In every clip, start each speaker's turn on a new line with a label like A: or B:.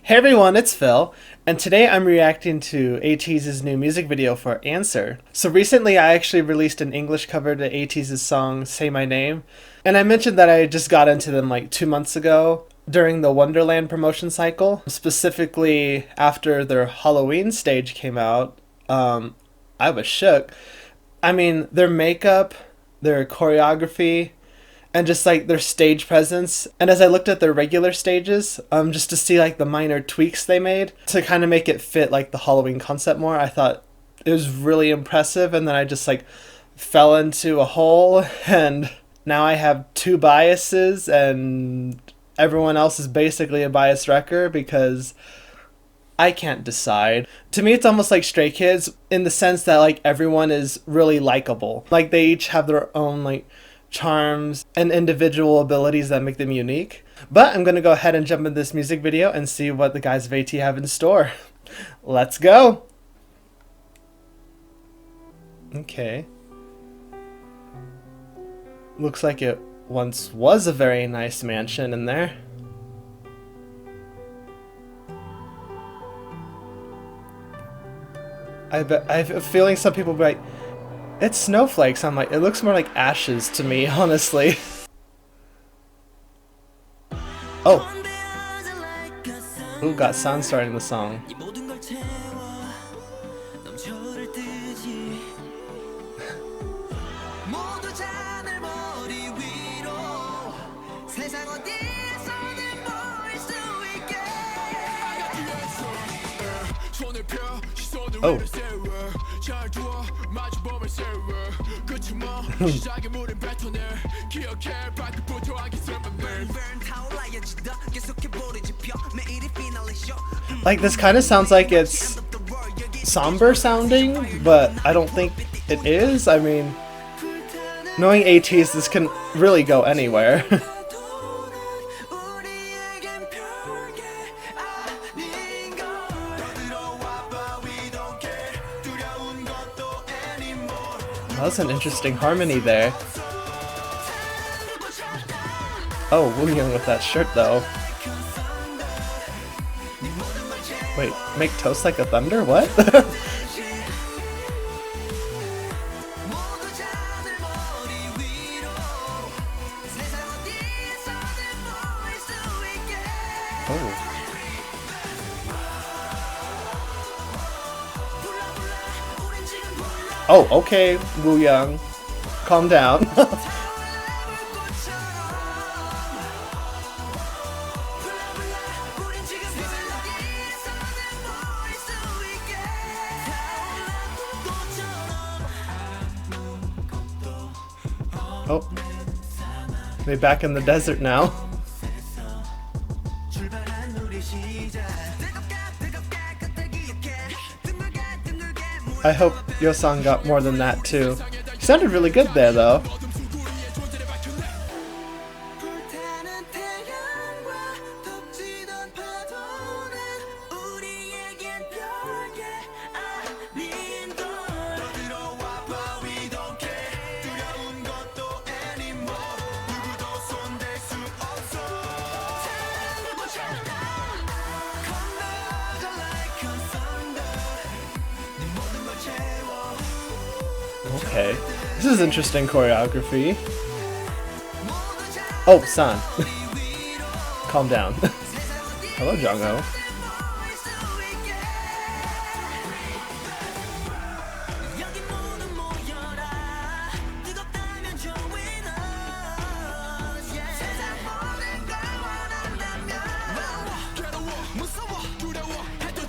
A: Hey everyone, it's Phil, and today I'm reacting to ATEEZ's new music video for Answer. So recently I actually released an English cover to ATEEZ's song Say My Name, and I mentioned that I just got into them like 2 months ago during the Wonderland promotion cycle. Specifically after their Halloween stage came out, I was shook. I mean, their makeup, their choreography, and just like their stage presence. And as I looked at their regular stages, just to see like the minor tweaks they made to kind of make it fit like the Halloween concept more, I thought it was really impressive. And then I just like fell into a hole, and now I have two biases, and everyone else is basically a biased wrecker because I can't decide. To me, it's almost like Stray Kids in the sense that like everyone is really likable. Like they each have their own like charms and individual abilities that make them unique. But I'm gonna go ahead and jump into this music video and see what the guys of AT have in store. Let's go! Okay. Looks like it once was a very nice mansion in there. I have a feeling some people will be like, it's snowflakes. I'm like, it looks more like ashes to me, honestly. Oh. Ooh, got sound starting the song. Oh. Like, this kind of sounds like it's somber sounding, but I don't think it is. I mean, knowing ATEEZ, this can really go anywhere. That was an interesting harmony there. Oh, Woo Young with that shirt though. Wait, make toast like a thunder? What? Oh. Oh, okay, Woo Young. Calm down. Oh. They back in the desert now. I hope Yo-sung got more than that too. He sounded really good there though. Okay, this is interesting choreography. Oh, San. Calm down. Hello, Jongho.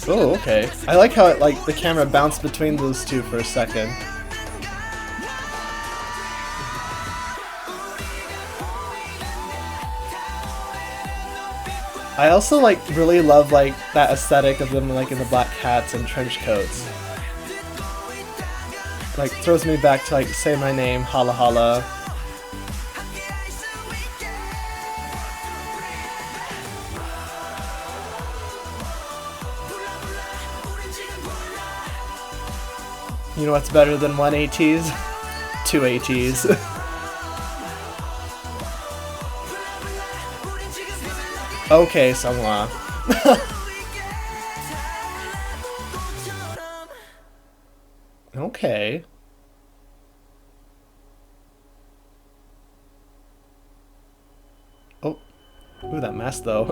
A: Oh, okay. I like how the camera bounced between those two for a second. I also really love that aesthetic of them in the black hats and trench coats. Throws me back to Say My Name, Holla Holla. You know what's better than one ATEEZ? Two ATEEZ. Okay, Sunghwa. Okay. Oh, ooh, that mask though.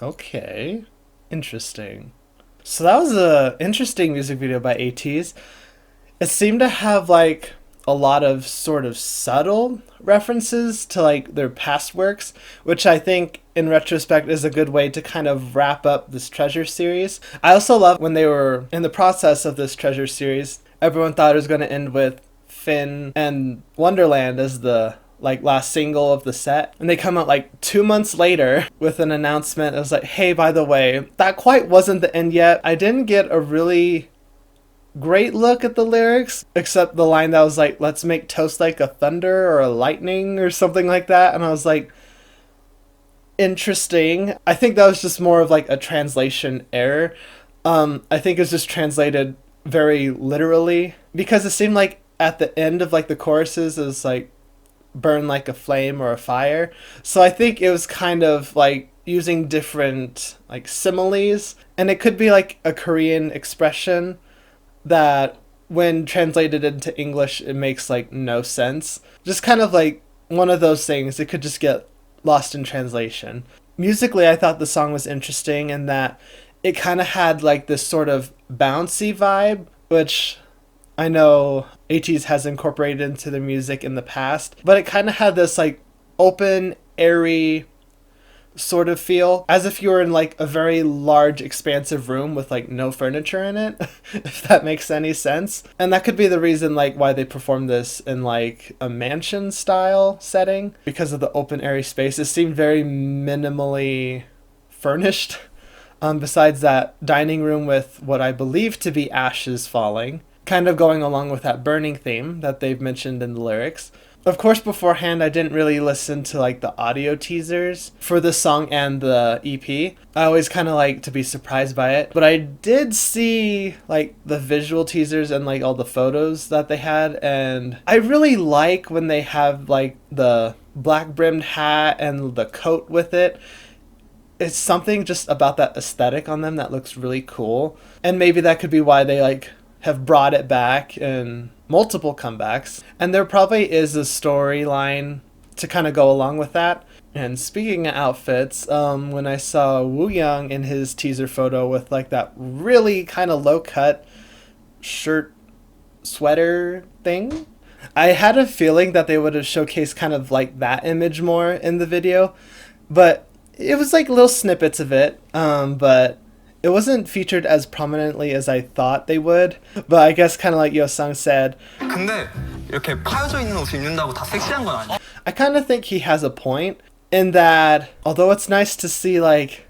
A: Okay, interesting. So that was a interesting music video by ATEEZ. It seemed to have like a lot of sort of subtle references to like their past works, which I think in retrospect is a good way to kind of wrap up this treasure series. I also love when they were in the process of this treasure series, everyone thought it was going to end with Finn and Wonderland as the like last single of the set, and they come out like 2 months later with an announcement. It was like, hey, by the way, that quite wasn't the end yet. I didn't get a really great look at the lyrics, except the line that was like, let's make toast like a thunder or a lightning or something like that. And I was like, interesting. I think that was just more of like a translation error. I think it was just translated very literally, because it seemed like at the end of like the choruses it was like burn like a flame or a fire. So I think it was kind of like using different like similes, and it could be like a Korean expression that when translated into English it makes like no sense. Just kind of like one of those things, it could just get lost in translation. Musically, I thought the song was interesting in that it kind of had like this sort of bouncy vibe, which I know ATEEZ has incorporated into the music in the past, but it kind of had this like open, airy sort of feel, as if you were in like a very large, expansive room with like no furniture in it, if that makes any sense. And that could be the reason like why they performed this in like a mansion style setting, because of the open, airy space. It seemed very minimally furnished. Besides that dining room with what I believe to be ashes falling, kind of going along with that burning theme that they've mentioned in the lyrics. Of course, beforehand, I didn't really listen to like the audio teasers for this song and the EP. I always kind of like to be surprised by it, but I did see like the visual teasers and like all the photos that they had, and I really like when they have like the black brimmed hat and the coat with it. It's something just about that aesthetic on them that looks really cool, and maybe that could be why they like have brought it back in multiple comebacks. And there probably is a storyline to kind of go along with that. And speaking of outfits, when I saw Woo Young in his teaser photo with like that really kind of low cut shirt sweater thing, I had a feeling that they would have showcased kind of like that image more in the video, but it was like little snippets of it, but it wasn't featured as prominently as I thought they would. But I guess kind of like Yosung said,
B: 근데 이렇게 파여져 있는 옷을 입는다고 다 섹시한 건 아니야.
A: I kind of think he has a point in that although it's nice to see like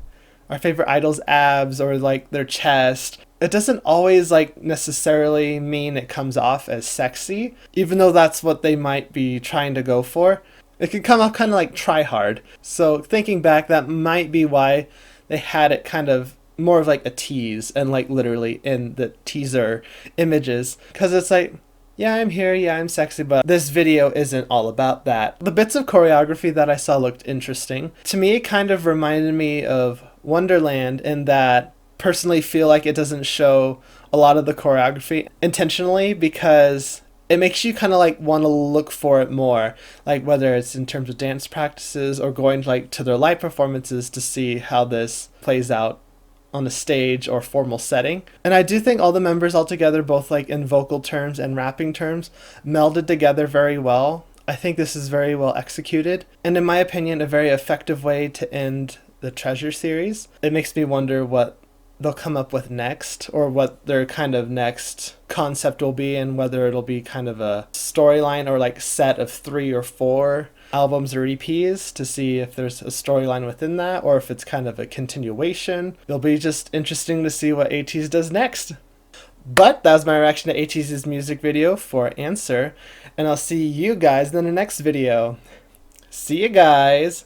A: our favorite idols' abs or like their chest, it doesn't always like necessarily mean it comes off as sexy, even though that's what they might be trying to go for. It can come off kind of like try hard. So thinking back, that might be why they had it kind of more of like a tease and like literally in the teaser images, because it's like, yeah, I'm here, yeah, I'm sexy, but this video isn't all about that. The bits of choreography that I saw looked interesting. To me, it kind of reminded me of Wonderland in that personally feel like it doesn't show a lot of the choreography intentionally, because it makes you kind of like want to look for it more, like whether it's in terms of dance practices or going like to their live performances to see how this plays out on a stage or formal setting. And I do think all the members all together, both like in vocal terms and rapping terms, melded together very well. I think this is very well executed, and in my opinion, a very effective way to end the Treasure series. It makes me wonder what they'll come up with next, or what their kind of next concept will be, and whether it'll be kind of a storyline or like set of 3 or 4 albums or EPs, to see if there's a storyline within that, or if it's kind of a continuation. It'll be just interesting to see what ATEEZ does next. But that was my reaction to ATEEZ's music video for Answer, and I'll see you guys in the next video. See you guys!